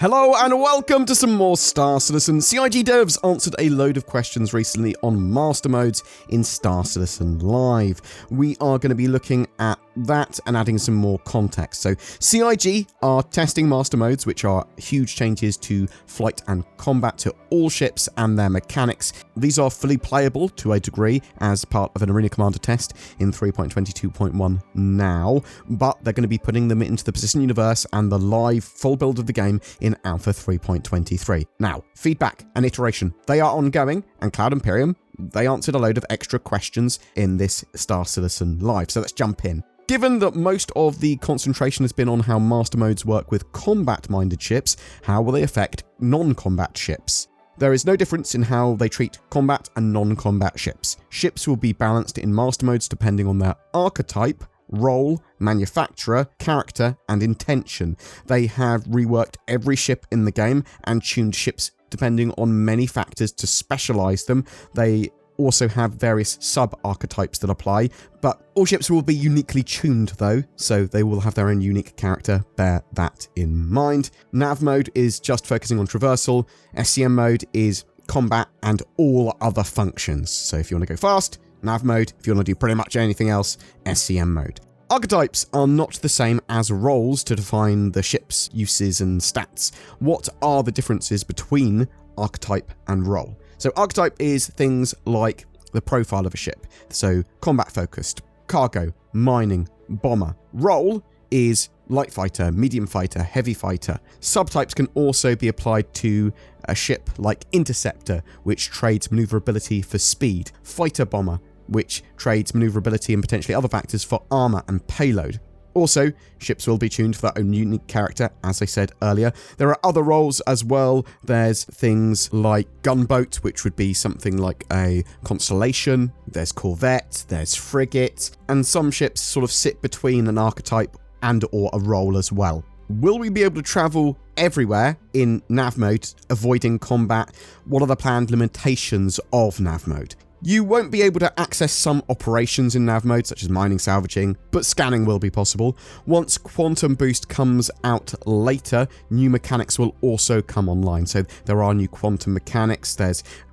Hello and welcome to some more Star Citizen. CIG devs answered a load of questions recently on master modes in Star Citizen Live. We are going to be looking at that and adding some more context. So CIG are testing master modes, which are huge changes to flight and combat to all ships and their mechanics. These are fully playable to a degree as part of an Arena Commander test in 3.22.1 now, but they're going to be putting them into the persistent universe and the live full build of the game in Alpha 3.23. Now, feedback and iteration, they are ongoing, and Cloud Imperium, they answered a load of extra questions in this Star Citizen Live, so let's jump in. Given that most of the concentration has been on how master modes work with combat-minded ships, how will they affect non-combat ships? There is no difference in how they treat combat and non-combat ships. Ships will be balanced in master modes depending on their archetype, role, manufacturer, character, and intention. They have reworked every ship in the game and tuned ships depending on many factors to specialize them. They also have various sub-archetypes that apply, but all ships will be uniquely tuned though, so they will have their own unique character. Bear that in mind. Nav mode is just focusing on traversal. SCM mode is combat and all other functions. So if you want to go fast, Nav mode. If you want to do pretty much anything else, SCM mode. Archetypes are not the same as roles to define the ship's uses and stats. What are the differences between archetype and role? So archetype is things like the profile of a ship. So combat focused, cargo, mining, bomber. Role is light fighter, medium fighter, heavy fighter. Subtypes can also be applied to a ship like Interceptor, which trades maneuverability for speed. Fighter bomber, which trades maneuverability and potentially other factors for armor and payload. Also, ships will be tuned for their own unique character, as I said earlier. There are other roles as well. There's things like gunboat, which would be something like a constellation. There's corvette, there's frigate, and some ships sort of sit between an archetype and or a role as well. Will we be able to travel everywhere in nav mode, avoiding combat? What are the planned limitations of nav mode? You won't be able to access some operations in nav mode, such as mining, salvaging, but scanning will be possible. Once Quantum Boost comes out later, new mechanics will also come online. So there are new quantum mechanics.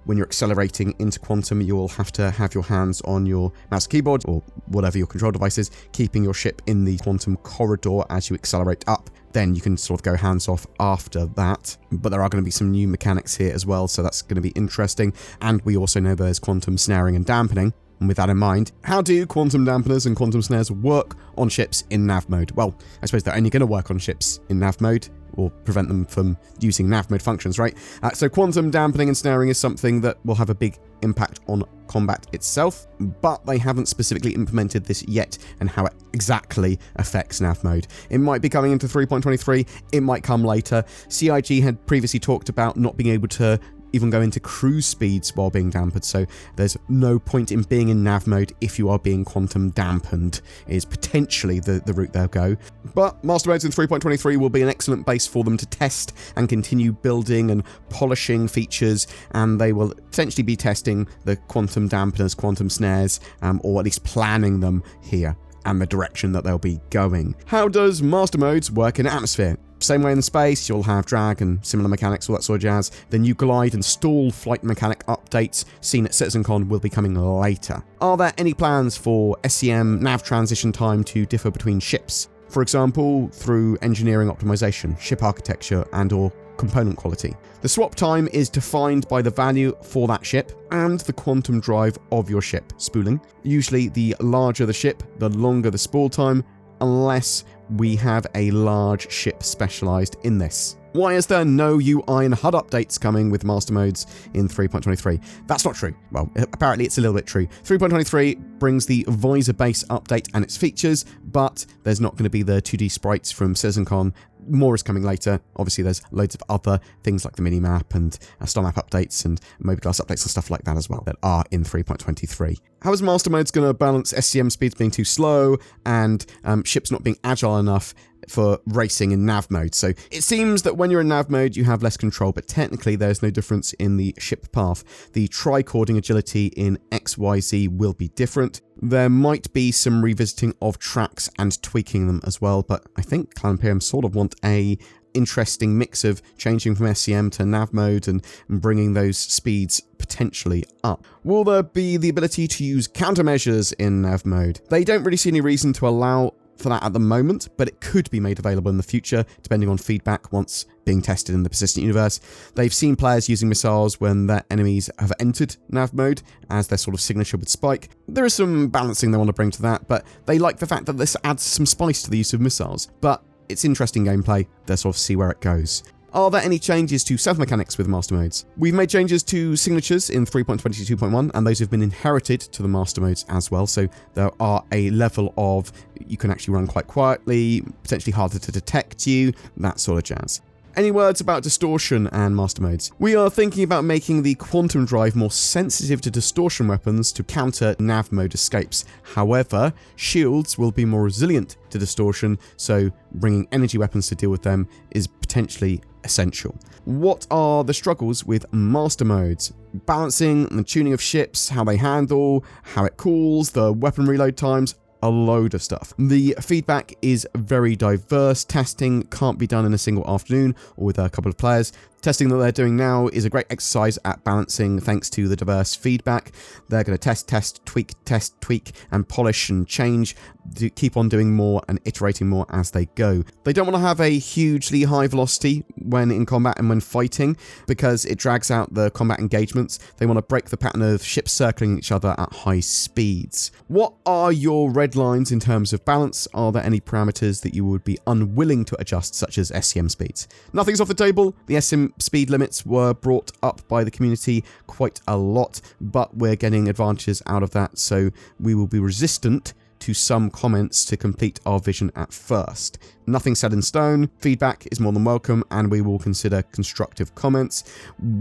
When you're accelerating into quantum, you will have to have your hands on your mouse keyboard or whatever your control device is, keeping your ship in the quantum corridor as you accelerate up. Then you can sort of go hands off after that. But there are going to be some new mechanics here as well, so that's going to be interesting. And we also know there's quantum snaring and dampening. And with that in mind, how do quantum dampeners and quantum snares work on ships in nav mode? Well, I suppose they're only going to work on ships in nav mode, or prevent them from using nav mode functions, right? So quantum dampening and snaring is something that will have a big impact on combat itself, but they haven't specifically implemented this yet and how it exactly affects nav mode. It might be coming into 3.23, it might come later. CIG had previously talked about not being able to even go into cruise speeds while being dampened, so there's no point in being in nav mode if you are being quantum dampened, is potentially the route they'll go. But master modes in 3.23 will be an excellent base for them to test and continue building and polishing features, and they will essentially be testing the quantum dampeners, quantum snares, or at least planning them here and the direction that they'll be going. How does master modes work in atmosphere? Same way in space, you'll have drag and similar mechanics, all that sort of jazz. The new glide and stall flight mechanic updates seen at CitizenCon will be coming later. Are there any plans for SCM nav transition time to differ between ships? For example, through engineering optimization, ship architecture, and or component quality. The swap time is defined by the value for that ship and the quantum drive of your ship, spooling. Usually the larger the ship, the longer the spool time, unless we have a large ship specialized in this. Why is there no UI and HUD updates coming with master modes in 3.23? That's not true. Well, apparently it's a little bit true. 3.23 brings the visor base update and its features, but there's not going to be the 2D sprites from CitizenCon. More is coming later. Obviously, there's loads of other things like the mini-map and star map updates and mobiGlas updates and stuff like that as well that are in 3.23. How is master modes going to balance SCM speeds being too slow and ships not being agile enough for racing in nav mode? So it seems that when you're in nav mode, you have less control, but technically there's no difference in the ship path. The tricording agility in XYZ will be different. There might be some revisiting of tracks and tweaking them as well, but I think Cloud Imperium sort of want a interesting mix of changing from SCM to nav mode and bringing those speeds potentially up. Will there be the ability to use countermeasures in nav mode? They don't really see any reason to allow for that at the moment, but it could be made available in the future, depending on feedback once being tested in the persistent universe. They've seen players using missiles when their enemies have entered nav mode as their sort of signature would spike. There is some balancing they want to bring to that, but they like the fact that this adds some spice to the use of missiles. But it's interesting gameplay. They'll sort of see where it goes. Are there any changes to stealth mechanics with master modes? We've made changes to signatures in 3.22.1, and those have been inherited to the master modes as well. So there are a level of, you can actually run quite quietly, potentially harder to detect you, that sort of jazz. Any words about distortion and master modes? We are thinking about making the quantum drive more sensitive to distortion weapons to counter nav mode escapes. However, shields will be more resilient to distortion, so bringing energy weapons to deal with them is potentially essential. What are the struggles with master modes? Balancing and tuning of ships, how they handle, how it cools, the weapon reload times, a load of stuff. The feedback is very diverse. Testing can't be done in a single afternoon or with a couple of players. Testing that they're doing now is a great exercise at balancing thanks to the diverse feedback. They're going to test, tweak, and polish and change, to keep on doing more and iterating more as they go. They don't want to have a hugely high velocity when in combat and when fighting because it drags out the combat engagements. They want to break the pattern of ships circling each other at high speeds. What are your red lines in terms of balance? Are there any parameters that you would be unwilling to adjust, such as SCM speeds? Nothing's off the table. The SCM speed limits were brought up by the community quite a lot, but we're getting advantages out of that, so we will be resistant to some comments to complete our vision at first. Nothing set in stone, feedback is more than welcome, and we will consider constructive comments.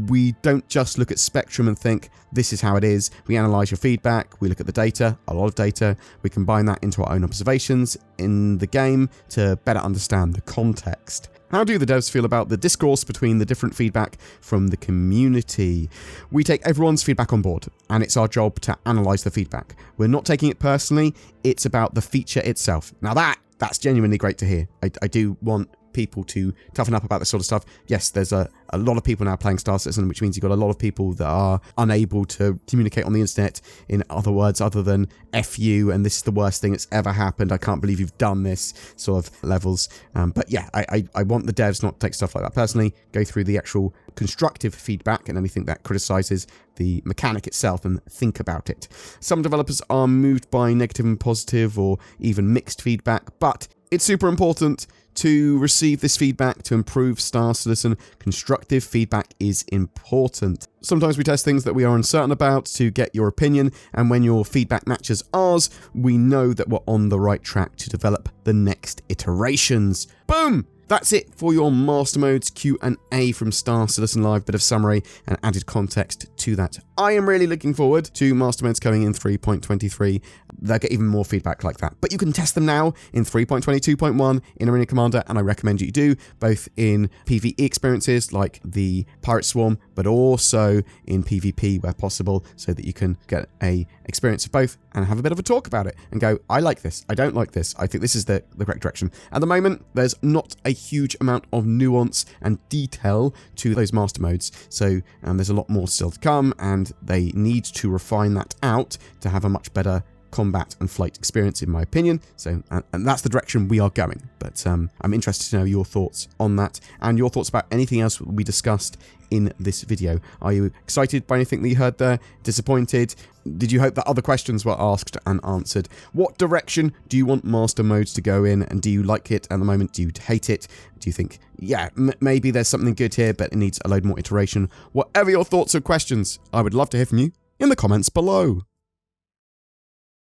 We don't just look at Spectrum and think, this is how it is. We analyse your feedback, we look at the data, a lot of data, we combine that into our own observations in the game to better understand the context. How do the devs feel about the discourse between the different feedback from the community? We take everyone's feedback on board, and it's our job to analyse the feedback. We're not taking it personally, it's about the feature itself. Now that's genuinely great to hear. I do want people to toughen up about this sort of stuff. Yes, there's a lot of people now playing Star Citizen, which means you've got a lot of people that are unable to communicate on the internet in other words other than F you, and this is the worst thing that's ever happened, I can't believe you've done this sort of levels. But yeah, I want the devs not to take stuff like that personally, go through the actual constructive feedback and anything that criticizes the mechanic itself and think about it. Some developers are moved by negative and positive or even mixed feedback, but it's super important to receive this feedback to improve Star Citizen. Constructive feedback is important. Sometimes we test things that we are uncertain about to get your opinion, and when your feedback matches ours, we know that we're on the right track to develop the next iterations. Boom! That's it for your Master Modes Q&A from Star Citizen Live. Bit of summary and added context to that. I am really looking forward to Master Modes coming in 3.23. They'll get even more feedback like that. But you can test them now in 3.22.1 in Arena Commander, and I recommend you do, both in PvE experiences like the Pirate Swarm, but also in PvP where possible, so that you can get a experience of both and have a bit of a talk about it and go, I like this, I don't like this, I think this is the correct direction. At the moment, there's not a huge amount of nuance and detail to those master modes, so there's a lot more still to come, and they need to refine that out to have a much better combat and flight experience, in my opinion. So, and that's the direction we are going. But I'm interested to know your thoughts on that and your thoughts about anything else we discussed in this video. Are you excited by anything that you heard there? Disappointed? Did you hope that other questions were asked and answered? What direction do you want master modes to go in, and do you like it at the moment? Do you hate it? Do you think, yeah, maybe there's something good here, but it needs a load more iteration? Whatever your thoughts or questions, I would love to hear from you in the comments below.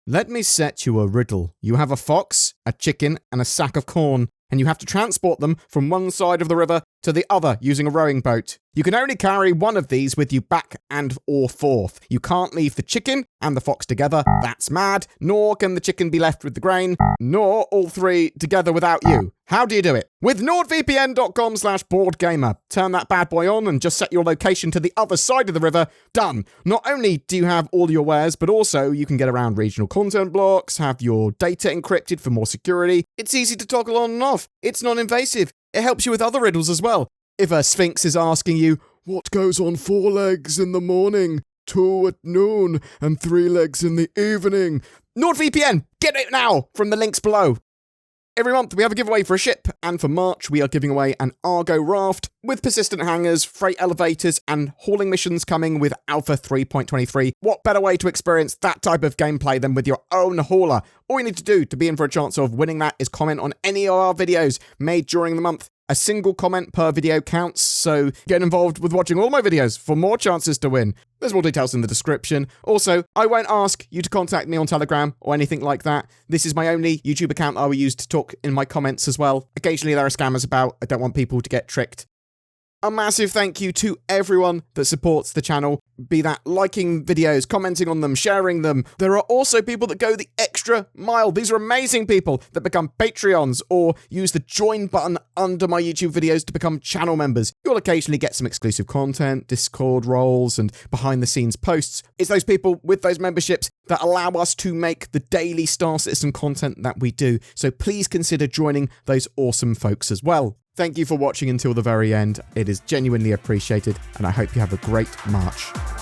Let me set you a riddle. You have a fox, a chicken, and a sack of corn, and you have to transport them from one side of the river to the other using a rowing boat. You can only carry one of these with you back and or forth. You can't leave the chicken and the fox together. That's mad. Nor can the chicken be left with the grain, nor all three together without you. How do you do it? With nordvpn.com/BoredGamer. Turn that bad boy on and just set your location to the other side of the river. Done. Not only do you have all your wares, but also you can get around regional content blocks, have your data encrypted for more security. It's easy to toggle on and off. It's non-invasive. It helps you with other riddles as well. If a Sphinx is asking you, what goes on 4 legs in the morning, 2 at noon, and 3 legs in the evening? NordVPN, get it now from the links below. Every month we have a giveaway for a ship, and for March we are giving away an Argo raft with persistent hangars, freight elevators, and hauling missions coming with Alpha 3.23. What better way to experience that type of gameplay than with your own hauler? All you need to do to be in for a chance of winning that is comment on any of our videos made during the month. A single comment per video counts, so get involved with watching all my videos for more chances to win. There's more details in the description. Also, I won't ask you to contact me on Telegram or anything like that. This is my only YouTube account I will use to talk in my comments as well. Occasionally there are scammers about. I don't want people to get tricked. A massive thank you to everyone that supports the channel, be that liking videos, commenting on them, sharing them. There are also people that go the extra mile. These are amazing people that become Patreons or use the join button under my YouTube videos to become channel members. You'll occasionally get some exclusive content, Discord roles, and behind the scenes posts. It's those people with those memberships that allow us to make the daily Star Citizen content that we do. So please consider joining those awesome folks as well. Thank you for watching until the very end. It is genuinely appreciated, and I hope you have a great March.